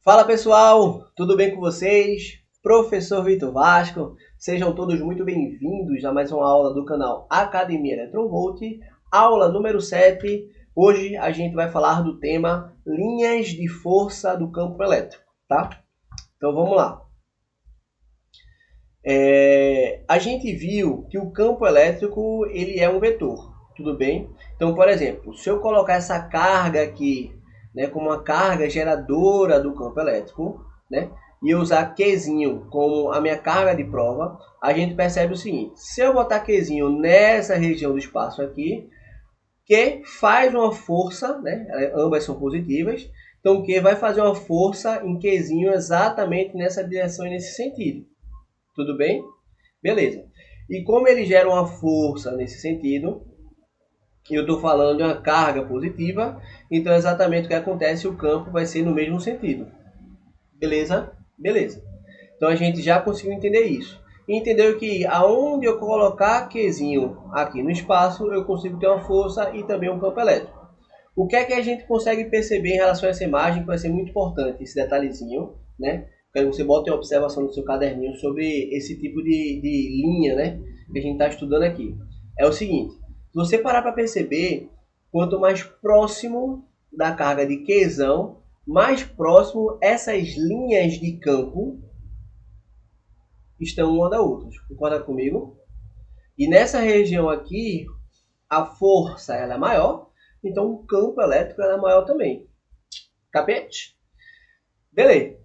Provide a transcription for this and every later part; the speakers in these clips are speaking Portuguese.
Fala pessoal, tudo bem com vocês? Professor Vitor Vasco, sejam todos muito bem-vindos a mais uma aula do canal Academia Eletronvolt, aula número 7. Hoje a gente vai falar do tema linhas de força do campo elétrico, tá? Então vamos lá. A gente viu que o campo elétrico ele é um vetor, tudo bem? Então, por exemplo, se eu colocar essa carga aqui, né, como uma carga geradora do campo elétrico, né, e eu usar Qzinho como a minha carga de prova, a gente percebe o seguinte: se eu botar Qzinho nessa região do espaço aqui, Q faz uma força, né, ambas são positivas, então Q vai fazer uma força em Qzinho exatamente nessa direção e nesse sentido. Tudo bem? Beleza. E como ele gera uma força nesse sentido, eu estou falando de uma carga positiva, então é exatamente o que acontece, o campo vai ser no mesmo sentido. Beleza? Beleza. Então a gente já conseguiu entender isso. E entendeu que aonde eu colocar Qzinho aqui no espaço, eu consigo ter uma força e também um campo elétrico. O que é que a gente consegue perceber em relação a essa imagem, que vai ser muito importante, esse detalhezinho, né? Quero que você bote uma observação no seu caderninho sobre esse tipo de linha, né, que a gente está estudando aqui. É o seguinte: se você parar para perceber, quanto mais próximo da carga de Qzão, mais próximo essas linhas de campo estão uma da outra. Concorda comigo? E nessa região aqui, a força ela é maior, então o campo elétrico ela é maior também. Capete? Beleza.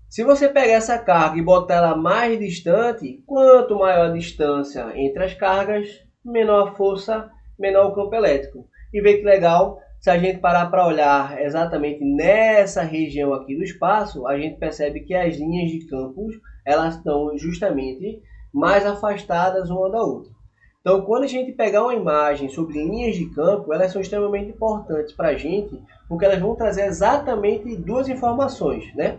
Se você pegar essa carga e botar ela mais distante, quanto maior a distância entre as cargas, menor a força, menor o campo elétrico. E vê que legal, se a gente parar para olhar exatamente nessa região aqui do espaço, a gente percebe que as linhas de campos elas estão justamente mais afastadas uma da outra. Então, quando a gente pegar uma imagem sobre linhas de campo, elas são extremamente importantes para a gente, porque elas vão trazer exatamente duas informações, né?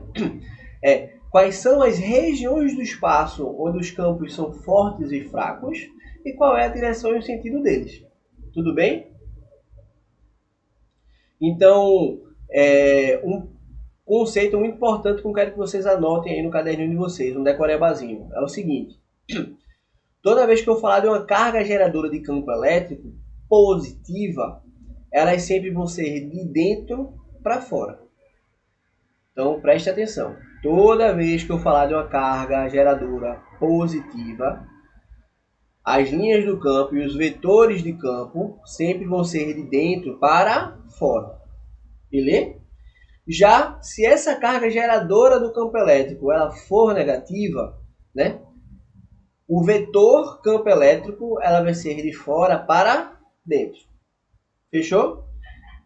Quais são as regiões do espaço onde os campos são fortes e fracos e qual é a direção e o sentido deles. Tudo bem? Então, um conceito muito importante que eu quero que vocês anotem aí no caderninho de vocês, um decorebazinho, é o seguinte: toda vez que eu falar de uma carga geradora de campo elétrico positiva, elas sempre vão ser de dentro para fora. Então preste atenção. Toda vez que eu falar de uma carga geradora positiva, as linhas do campo e os vetores de campo sempre vão ser de dentro para fora. Beleza? Já se essa carga geradora do campo elétrico ela for negativa, né? O vetor campo elétrico ela vai ser de fora para dentro. Fechou?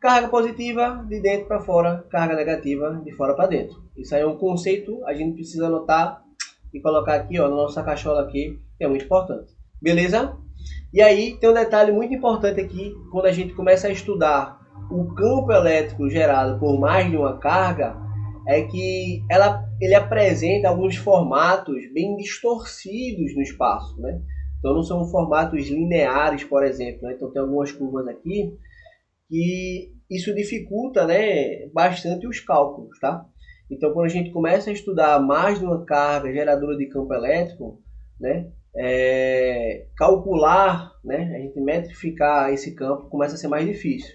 Carga positiva de dentro para fora, carga negativa de fora para dentro. Isso aí é um conceito, a gente precisa anotar e colocar aqui, ó, na nossa cachola aqui, que é muito importante. Beleza? E aí tem um detalhe muito importante aqui, quando a gente começa a estudar o campo elétrico gerado por mais de uma carga, é que ele apresenta alguns formatos bem distorcidos no espaço, né? Então não são formatos lineares, por exemplo, né? Então tem algumas curvas aqui que isso dificulta, né, bastante os cálculos, tá? Então, quando a gente começa a estudar mais de uma carga geradora de campo elétrico, né, calcular, né, a gente metrificar esse campo começa a ser mais difícil.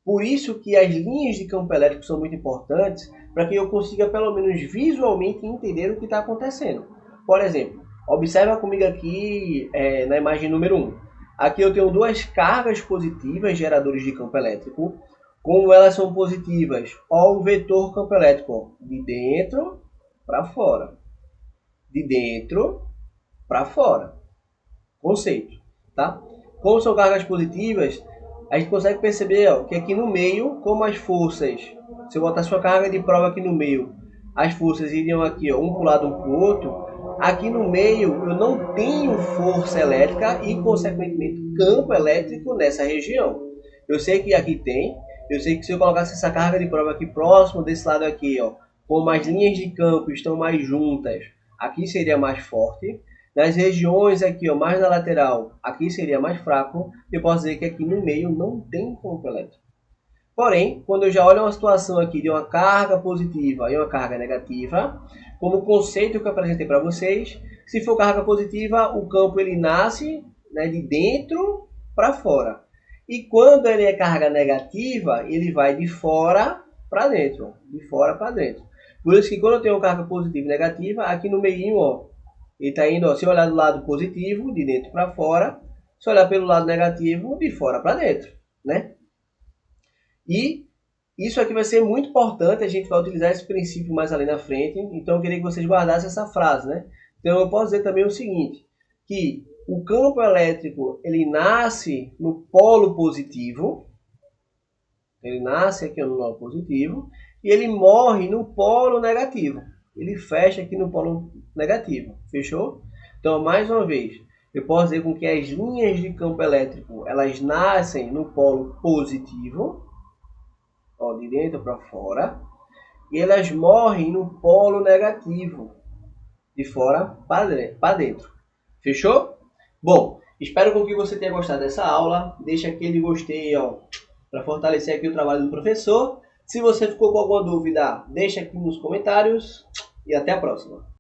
Por isso que as linhas de campo elétrico são muito importantes para que eu consiga pelo menos visualmente entender o que está acontecendo. Por exemplo, observa comigo aqui na imagem número 1. Aqui eu tenho duas cargas positivas geradores de campo elétrico. Como elas são positivas, ó, o vetor campo elétrico de dentro para fora. De dentro para fora. Conceito, tá? Como são cargas positivas, a gente consegue perceber, ó, que aqui no meio, como as forças, se eu botasse uma carga de prova aqui no meio, as forças iriam aqui, ó, um para o lado, um para o outro. Aqui no meio eu não tenho força elétrica e, consequentemente, campo elétrico nessa região. Eu sei que aqui tem, eu sei que se eu colocasse essa carga de prova aqui próximo desse lado aqui, ó, como as linhas de campo estão mais juntas, aqui seria mais forte. Nas regiões aqui, ó, mais na lateral, aqui seria mais fraco. Eu posso dizer que aqui no meio não tem campo elétrico. Porém, quando eu já olho uma situação aqui de uma carga positiva e uma carga negativa, como o conceito que eu apresentei para vocês, se for carga positiva, o campo ele nasce, né, de dentro para fora. E quando ele é carga negativa, ele vai de fora para dentro, de fora para dentro. Por isso que quando eu tenho carga positiva e negativa, aqui no meio, ó, ele está indo, ó, se olhar do lado positivo, de dentro para fora, se olhar pelo lado negativo, de fora para dentro, né? E isso aqui vai ser muito importante, a gente vai utilizar esse princípio mais ali na frente, então eu queria que vocês guardassem essa frase, né? Então eu posso dizer também o seguinte, que o campo elétrico, ele nasce no polo positivo, ele nasce aqui no polo positivo, e ele morre no polo negativo. Ele fecha aqui no polo negativo, fechou? Então, mais uma vez, eu posso dizer com que as linhas de campo elétrico, elas nascem no polo positivo, ó, de dentro para fora, e elas morrem no polo negativo, de fora para dentro. Fechou? Bom, espero que você tenha gostado dessa aula. Deixa aquele gostei, ó, para fortalecer aqui o trabalho do professor. Se você ficou com alguma dúvida, deixa aqui nos comentários e até a próxima.